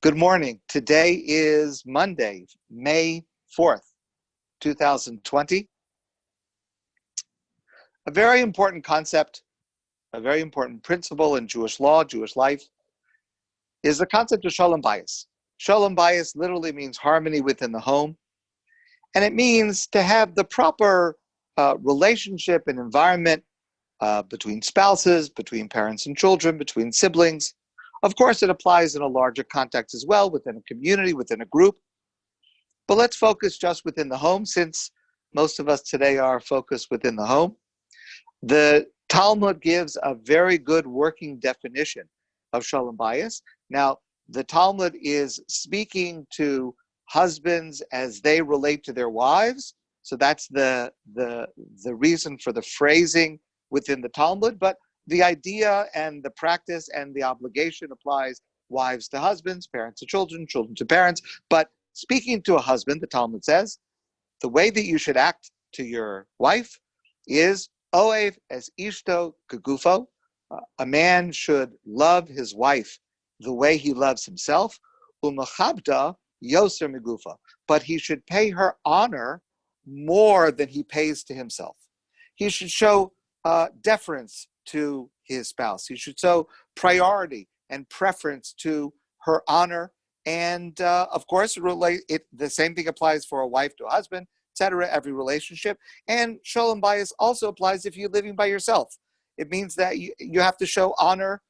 Good morning. Today is Monday, May 4th, 2020. A very important concept, a very important principle in Jewish law, Jewish life, is the concept of Shalom Bayis. Shalom Bayis literally means harmony within the home, and it means to have the proper relationship and environment between spouses, between parents and children, between siblings. Of course, it applies in a larger context as well, within a community, within a group. But let's focus just within the home, since most of us today are focused within the home. The Talmud gives a very good working definition of Shalom Bayis. Now, the Talmud is speaking to husbands as they relate to their wives. So that's the reason for the phrasing within the Talmud. But the idea and the practice and the obligation applies wives to husbands, parents to children, children to parents. But speaking to a husband, the Talmud says, the way that you should act to your wife is Oev es ishto kegufo. A man should love his wife the way he loves himself. Umachabda yoser megufa. But he should pay her honor more than he pays to himself. He should show deference to his spouse. He should show priority and preference to her honor. And of course, the same thing applies for a wife to a husband, etc., every relationship. And Shalom Bayis also applies if you're living by yourself. It means that you have to show honor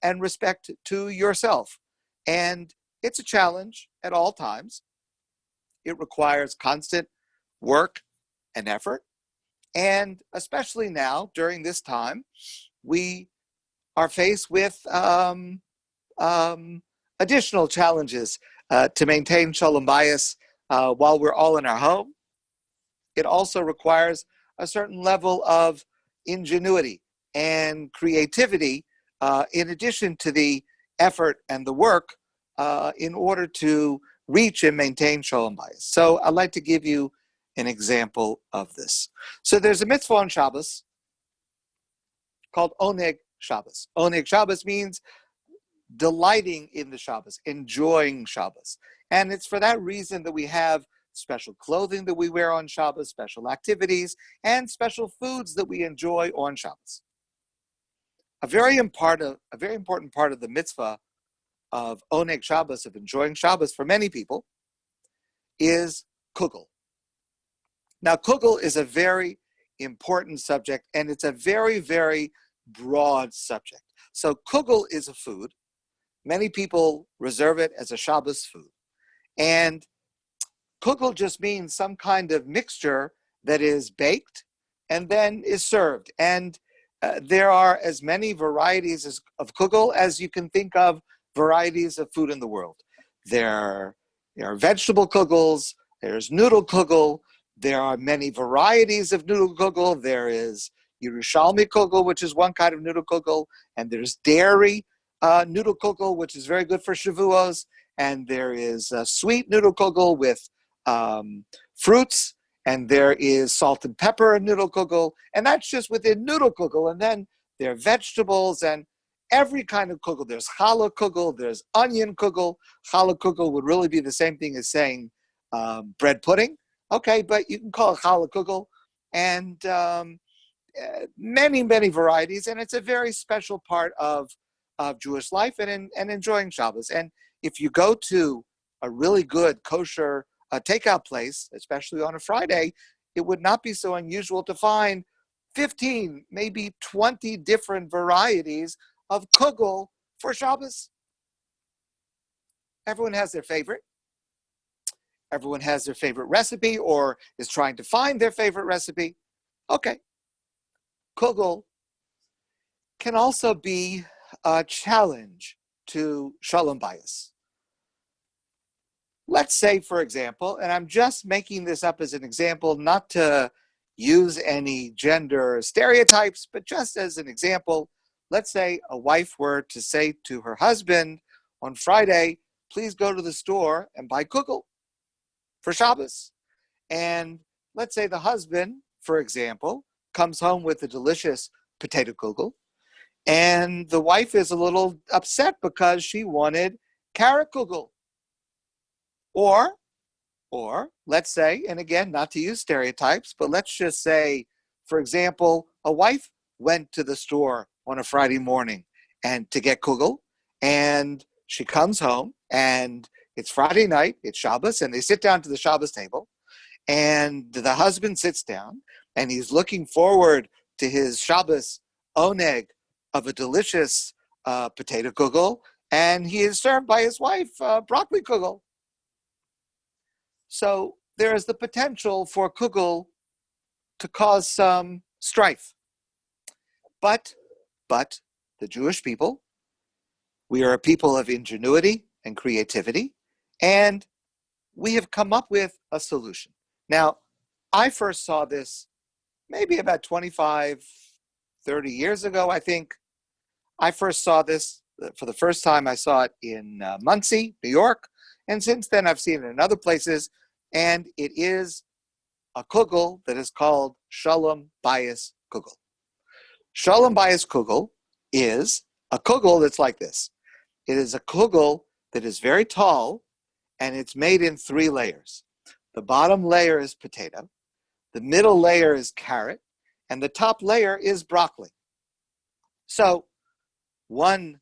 and respect to yourself. And it's a challenge at all times. It requires constant work and effort. And especially now, during this time, we are faced with additional challenges to maintain Shalom Bayis while we're all in our home. It also requires a certain level of ingenuity and creativity in addition to the effort and the work in order to reach and maintain Shalom Bayis. So I'd like to give you an example of this. So there's a mitzvah on Shabbos called Oneg Shabbos. Oneg Shabbos means delighting in the Shabbos, enjoying Shabbos. And it's for that reason that we have special clothing that we wear on Shabbos, special activities, and special foods that we enjoy on Shabbos. A very important part of the mitzvah of Oneg Shabbos, of enjoying Shabbos for many people, is Kugel. Now, Kugel is a very important subject, and it's a very, very broad subject. So Kugel is a food. Many people reserve it as a Shabbos food. And Kugel just means some kind of mixture that is baked and then is served. And there are as many varieties of Kugel as you can think of varieties of food in the world. There are vegetable Kugels, there's noodle Kugel, there are many varieties of noodle Kugel. There is Yerushalmi Kugel, which is one kind of noodle Kugel, and there's dairy noodle Kugel, which is very good for Shavuos, and there is sweet noodle Kugel with fruits, and there is salt and pepper noodle Kugel, and that's just within noodle Kugel. And then there are vegetables and every kind of Kugel. There's challah Kugel, there's onion Kugel. Challah Kugel would really be the same thing as saying bread pudding. Okay, but you can call it challah Kugel, and many, many varieties, and it's a very special part of Jewish life and enjoying Shabbos. And if you go to a really good kosher takeout place, especially on a Friday, it would not be so unusual to find 15, maybe 20 different varieties of Kugel for Shabbos. Everyone has their favorite. Everyone has their favorite recipe or is trying to find their favorite recipe. Okay. Kugel can also be a challenge to Shalom Bayis. Let's say, for example, and I'm just making this up as an example, not to use any gender stereotypes, but just as an example, let's say a wife were to say to her husband on Friday, please go to the store and buy Kugel for Shabbos. And let's say the husband, for example, comes home with a delicious potato Kugel, and the wife is a little upset because she wanted carrot Kugel. Or, let's say, and again, not to use stereotypes, but let's just say, for example, a wife went to the store on a Friday morning and to get Kugel, and she comes home, and it's Friday night, it's Shabbos, and they sit down to the Shabbos table, and the husband sits down, and he's looking forward to his Shabbos oneg of a delicious potato Kugel, and he is served by his wife broccoli Kugel. So there is the potential for Kugel to cause some strife. But the Jewish people, we are a people of ingenuity and creativity, and we have come up with a solution. Now, I first saw this maybe about 25, 30 years ago, I think. I first saw this, for the first time I saw it in Muncie, New York, and since then I've seen it in other places, and it is a Kugel that is called Shalom Bayis Kugel. Shalom Bayis Kugel is a Kugel that's like this. It is a Kugel that is very tall, and it's made in 3 layers. The bottom layer is potato, the middle layer is carrot, and the top layer is broccoli. So one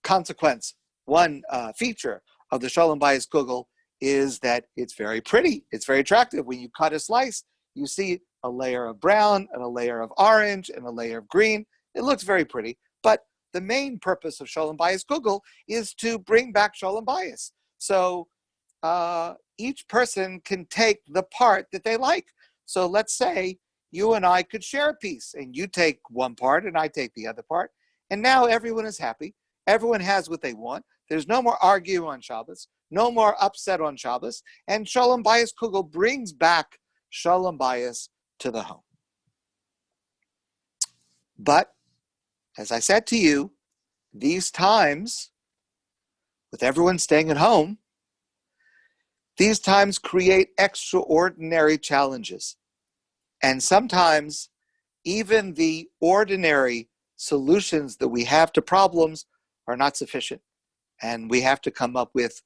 consequence, one feature of the Shalom Bayis Kugel is that it's very pretty. It's very attractive. When you cut a slice, you see a layer of brown and a layer of orange and a layer of green. It looks very pretty. But the main purpose of Shalom Bayis Kugel is to bring back Shalom Bayis. So each person can take the part that they like. So let's say you and I could share a piece, and you take one part and I take the other part. And now everyone is happy. Everyone has what they want. There's no more arguing on Shabbos, no more upset on Shabbos. And Shalom Bayis Kugel brings back Shalom Bayis to the home. But, as I said to you, these times, with everyone staying at home, these times create extraordinary challenges. And sometimes even the ordinary solutions that we have to problems are not sufficient. And we have to come up with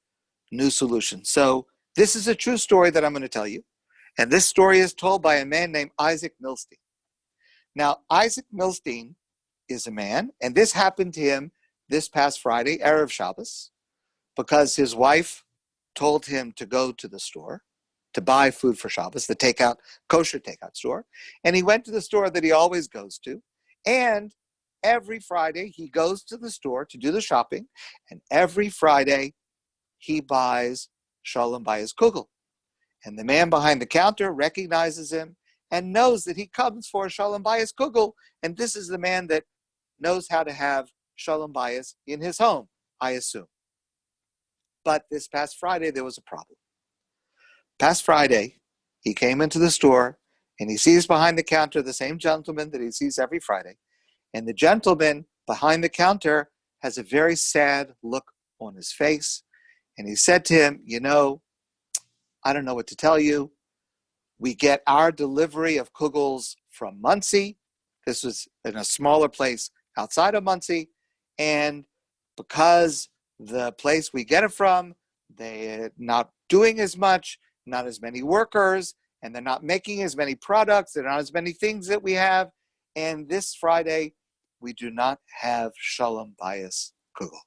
new solutions. So this is a true story that I'm going to tell you. And this story is told by a man named Isaac Milstein. Now, Isaac Milstein is a man, and this happened to him this past Friday, Erev Shabbos, because his wife told him to go to the store to buy food for Shabbos, the kosher takeout store. And he went to the store that he always goes to. And every Friday, he goes to the store to do the shopping. And every Friday, he buys Shalom Bayis Kugel. And the man behind the counter recognizes him and knows that he comes for Shalom Bayis Kugel. And this is the man that knows how to have Shalom Bayis in his home, I assume. But this past Friday, there was a problem. Past Friday, he came into the store and he sees behind the counter the same gentleman that he sees every Friday. And the gentleman behind the counter has a very sad look on his face. And he said to him, I don't know what to tell you. We get our delivery of Kugels from Muncie. This was in a smaller place outside of Muncie. And because the place we get it from, they're not doing as much, not as many workers, and they're not making as many products. There are not as many things that we have. And this Friday, we do not have Shalom Bayis Kugel.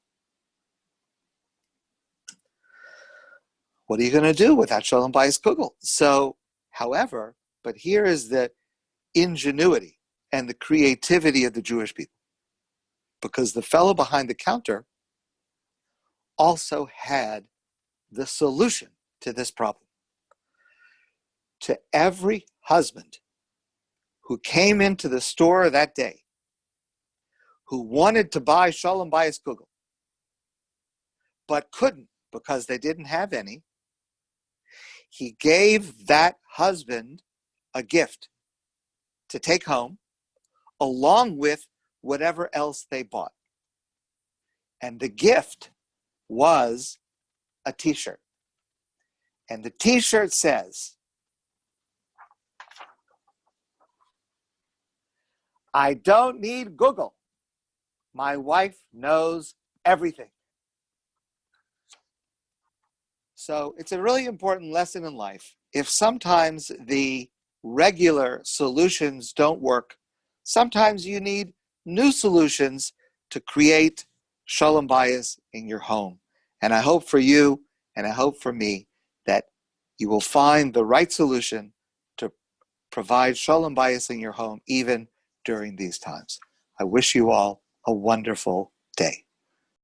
What are you going to do without Shalom Bayis Kugel? So, however, but here is the ingenuity and the creativity of the Jewish people. Because the fellow behind the counter also had the solution to this problem. To every husband who came into the store that day, who wanted to buy Shalom Bayis Kugel, but couldn't because they didn't have any, he gave that husband a gift to take home, along with whatever else they bought. And the gift was a t-shirt. And the t-shirt says, I don't need Google. My wife knows everything. So it's a really important lesson in life. If sometimes the regular solutions don't work, sometimes you need new solutions to create Shalom Bayis in your home. And I hope for you, and I hope for me, that you will find the right solution to provide Shalom Bayis in your home, even during these times. I wish you all a wonderful day.